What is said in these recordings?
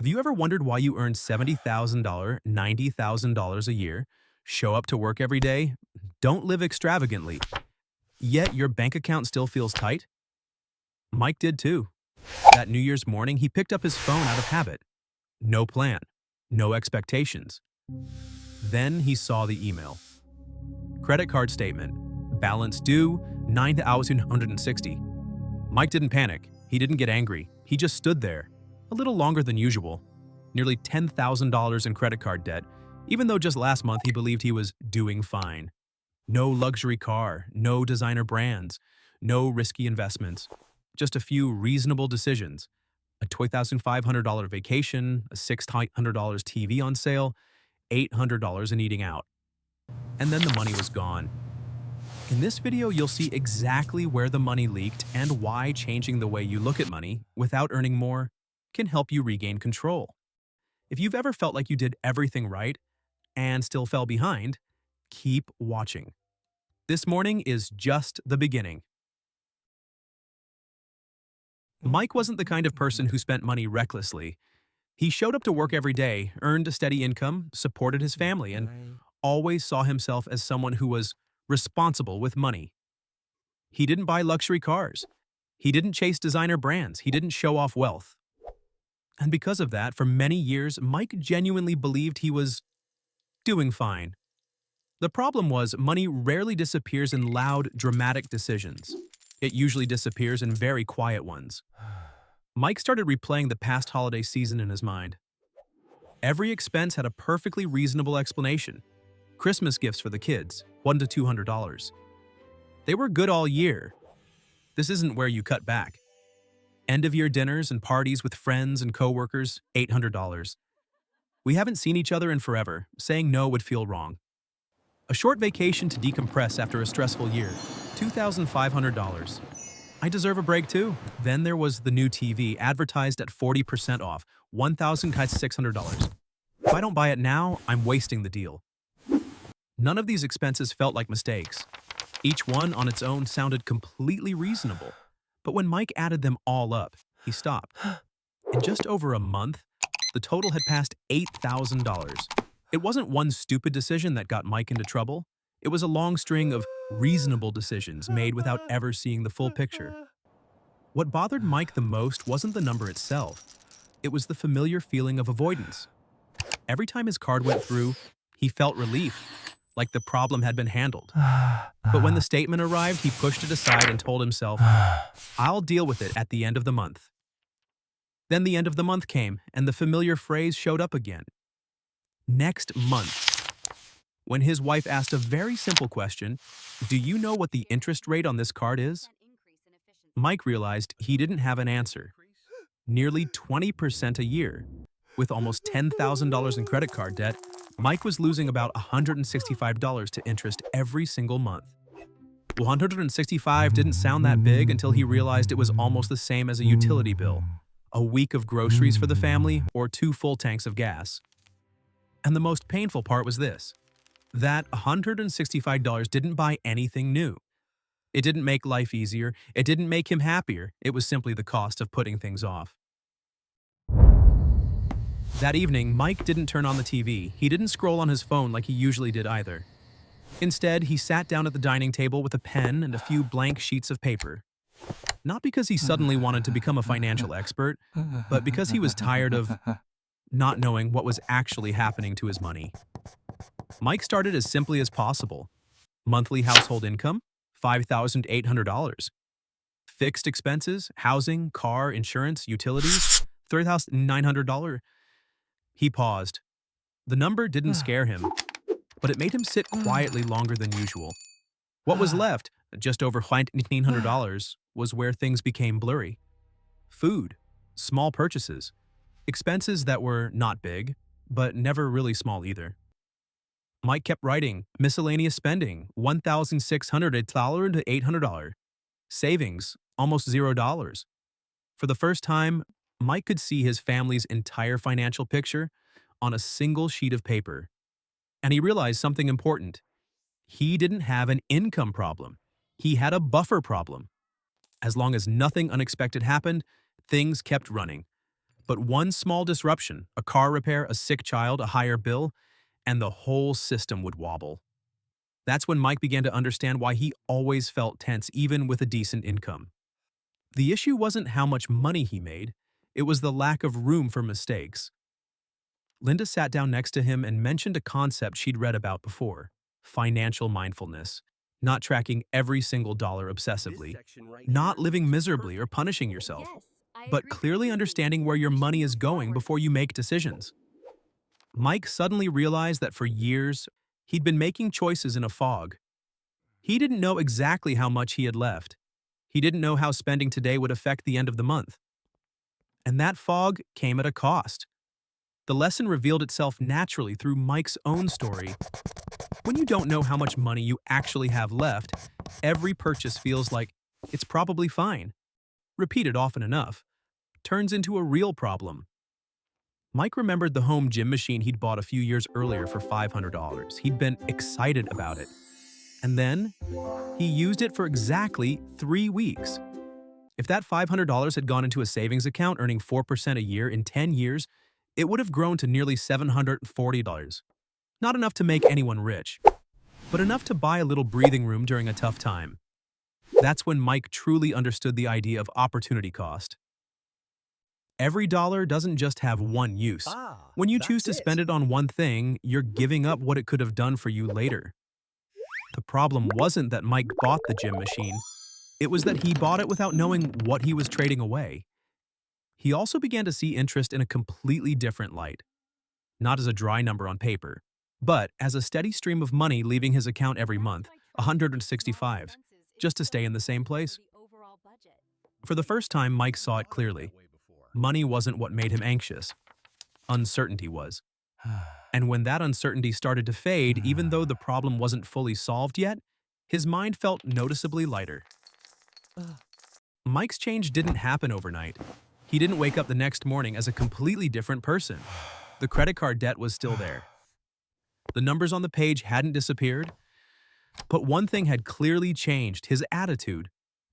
Have you ever wondered why you earn $70,000, $90,000 a year, show up to work every day, don't live extravagantly, yet your bank account still feels tight? Mike did too. That New Year's morning, he picked up his phone out of habit. No plan, no expectations. Then he saw the email. Credit card statement. Balance due, 9,160. Mike didn't panic. He didn't get angry. He just stood there, a little longer than usual. Nearly $10,000 in credit card debt, even though just last month he believed he was doing fine. No luxury car, no designer brands, no risky investments. Just a few reasonable decisions. A $2,500 vacation, a $600 TV on sale, $800 in eating out. And then the money was gone. In this video, you'll see exactly where the money leaked and why changing the way you look at money without earning more can help you regain control. If you've ever felt like you did everything right and still fell behind, keep watching. This morning is just the beginning. Mike wasn't the kind of person who spent money recklessly. He showed up to work every day, earned a steady income, supported his family, and always saw himself as someone who was responsible with money. He didn't buy luxury cars. He didn't chase designer brands. He didn't show off wealth. And because of that, for many years, Mike genuinely believed he was doing fine. The problem was, money rarely disappears in loud, dramatic decisions. It usually disappears in very quiet ones. Mike started replaying the past holiday season in his mind. Every expense had a perfectly reasonable explanation. Christmas gifts for the kids, $100 to $200. They were good all year. This isn't where you cut back. End-of-year dinners and parties with friends and coworkers, $800. We haven't seen each other in forever. Saying no would feel wrong. A short vacation to decompress after a stressful year, $2,500. I deserve a break too. Then there was the new TV, advertised at 40% off, $1,600. If I don't buy it now, I'm wasting the deal. None of these expenses felt like mistakes. Each one on its own sounded completely reasonable. But when Mike added them all up, he stopped. In just over a month, the total had passed $8,000. It wasn't one stupid decision that got Mike into trouble. It was a long string of reasonable decisions made without ever seeing the full picture. What bothered Mike the most wasn't the number itself. It was the familiar feeling of avoidance. Every time his card went through, he felt relief, like the problem had been handled. But when the statement arrived, he pushed it aside and told himself, I'll deal with it at the end of the month. Then the end of the month came, and the familiar phrase showed up again. Next month. When his wife asked a very simple question, do you know what the interest rate on this card is? Mike realized he didn't have an answer. Nearly 20% a year. With almost $10,000 in credit card debt, Mike was losing about $165 to interest every single month. $165 didn't sound that big until he realized it was almost the same as a utility bill, a week of groceries for the family, or 2 full tanks of gas. And the most painful part was this. That $165 didn't buy anything new. It didn't make life easier. It didn't make him happier. It was simply the cost of putting things off. That evening, Mike didn't turn on the TV. He didn't scroll on his phone like he usually did either. Instead, he sat down at the dining table with a pen and a few blank sheets of paper. Not because he suddenly wanted to become a financial expert, but because he was tired of not knowing what was actually happening to his money. Mike started as simply as possible. Monthly household income, $5,800. Fixed expenses, housing, car, insurance, utilities, $3,900. He paused. The number didn't scare him, but it made him sit quietly longer than usual. What was left, just over $1,900, was where things became blurry. Food, small purchases, expenses that were not big, but never really small either. Mike kept writing, miscellaneous spending, $1,600 to $800. Savings, almost $0. For the first time, Mike could see his family's entire financial picture on a single sheet of paper. And he realized something important. He didn't have an income problem. He had a buffer problem. As long as nothing unexpected happened, things kept running. But one small disruption, a car repair, a sick child, a higher bill, and the whole system would wobble. That's when Mike began to understand why he always felt tense even with a decent income. The issue wasn't how much money he made, it was the lack of room for mistakes. Linda sat down next to him and mentioned a concept she'd read about before: financial mindfulness. Not tracking every single dollar obsessively, not living miserably or punishing yourself, but clearly understanding where your money is going before you make decisions. Mike suddenly realized that for years, he'd been making choices in a fog. He didn't know exactly how much he had left. He didn't know how spending today would affect the end of the month. And that fog came at a cost. The lesson revealed itself naturally through Mike's own story. When you don't know how much money you actually have left, every purchase feels like it's probably fine. Repeated often enough turns into a real problem. Mike remembered the home gym machine he'd bought a few years earlier for $500. He'd been excited about it. And then he used it for exactly 3 weeks. If that $500 had gone into a savings account earning 4% a year in 10 years, it would have grown to nearly $740. Not enough to make anyone rich, but enough to buy a little breathing room during a tough time. That's when Mike truly understood the idea of opportunity cost. Every dollar doesn't just have one use. When you choose to spend it on one thing, you're giving up what it could have done for you later. The problem wasn't that Mike bought the gym machine. It was that he bought it without knowing what he was trading away. He also began to see interest in a completely different light. Not as a dry number on paper, but as a steady stream of money leaving his account every month, 165, just to stay in the same place. For the first time, Mike saw it clearly. Money wasn't what made him anxious. Uncertainty was. And when that uncertainty started to fade, even though the problem wasn't fully solved yet, his mind felt noticeably lighter. Mike's change didn't happen overnight. He didn't wake up the next morning as a completely different person. The credit card debt was still there. The numbers on the page hadn't disappeared. But one thing had clearly changed: his attitude.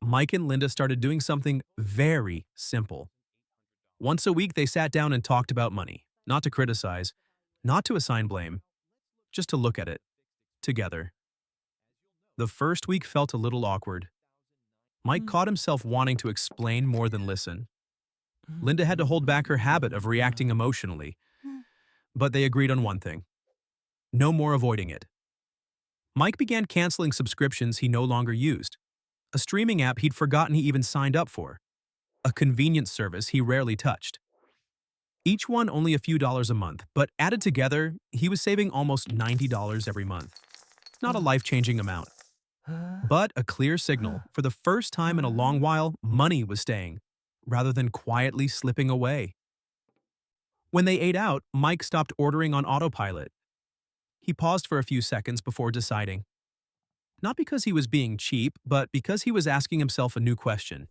Mike and Linda started doing something very simple. Once a week, they sat down and talked about money. Not to criticize, not to assign blame, just to look at it together. The first week felt a little awkward. Mike caught himself wanting to explain more than listen. Linda had to hold back her habit of reacting emotionally. But they agreed on one thing: no more avoiding it. Mike began canceling subscriptions he no longer used. A streaming app he'd forgotten he even signed up for. A convenience service he rarely touched. Each one only a few dollars a month, but added together, he was saving almost $90 every month. Not a life-changing amount, but a clear signal. For the first time in a long while, money was staying, rather than quietly slipping away. When they ate out, Mike stopped ordering on autopilot. He paused for a few seconds before deciding. Not because he was being cheap, but because he was asking himself a new question.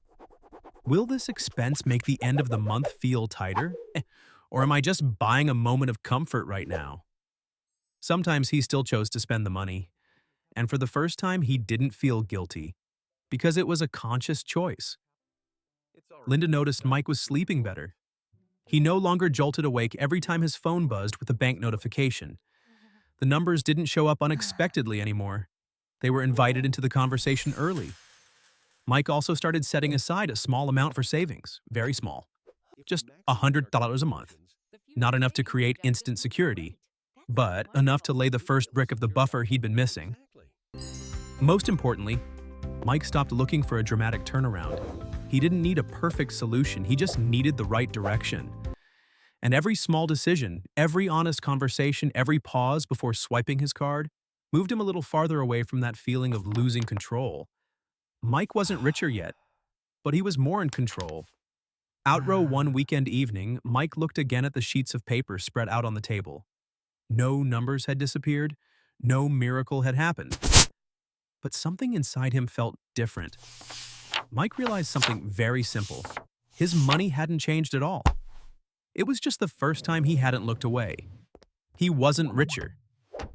Will this expense make the end of the month feel tighter? Or am I just buying a moment of comfort right now? Sometimes he still chose to spend the money. And for the first time, he didn't feel guilty, because it was a conscious choice. Linda noticed Mike was sleeping better. He no longer jolted awake every time his phone buzzed with a bank notification. The numbers didn't show up unexpectedly anymore. They were invited into the conversation early. Mike also started setting aside a small amount for savings, very small. Just $100 a month. Not enough to create instant security, but enough to lay the first brick of the buffer he'd been missing. Most importantly, Mike stopped looking for a dramatic turnaround. He didn't need a perfect solution, he just needed the right direction. And every small decision, every honest conversation, every pause before swiping his card moved him a little farther away from that feeling of losing control. Mike wasn't richer yet, but he was more in control. Outrow one weekend evening, Mike looked again at the sheets of paper spread out on the table. No numbers had disappeared, no miracle had happened. But something inside him felt different. Mike realized something very simple. His money hadn't changed at all. It was just the first time he hadn't looked away. He wasn't richer.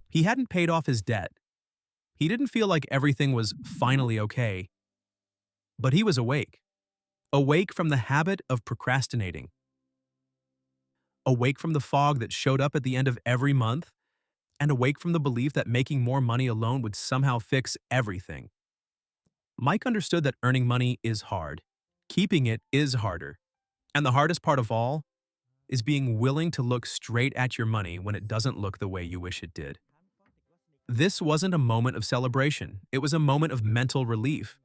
He hadn't paid off his debt. He didn't feel like everything was finally okay. But he was awake. Awake from the habit of procrastinating. awake from the fog that showed up at the end of every month, and awake from the belief that making more money alone would somehow fix everything. Mike understood that earning money is hard. Keeping it is harder. And the hardest part of all is being willing to look straight at your money when it doesn't look the way you wish it did. This wasn't a moment of celebration. It was a moment of mental relief.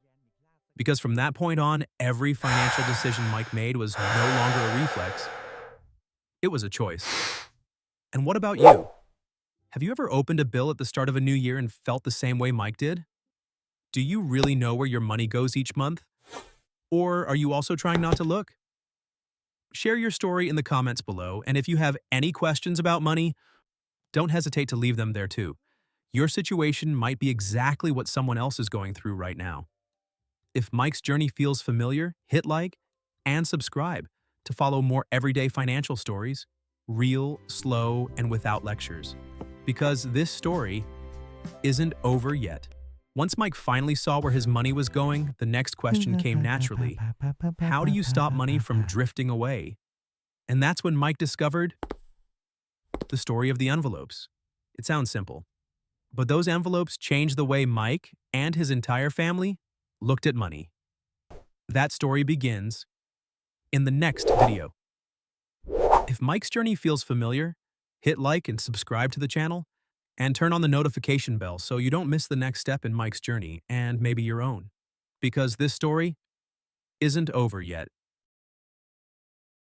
Because from that point on, every financial decision Mike made was no longer a reflex. It was a choice. And what about you? Have you ever opened a bill at the start of a new year and felt the same way Mike did? Do you really know where your money goes each month? Or are you also trying not to look? Share your story in the comments below, and if you have any questions about money, don't hesitate to leave them there too. Your situation might be exactly what someone else is going through right now. If Mike's journey feels familiar, hit like and subscribe to follow more everyday financial stories, real, slow, and without lectures. Because this story isn't over yet. Once Mike finally saw where his money was going, the next question came naturally. How do you stop money from drifting away? And that's when Mike discovered the story of the envelopes. It sounds simple, but those envelopes changed the way Mike and his entire family looked at money. That story begins in the next video. If Mike's journey feels familiar, hit like and subscribe to the channel, and turn on the notification bell so you don't miss the next step in Mike's journey and maybe your own. Because this story isn't over yet.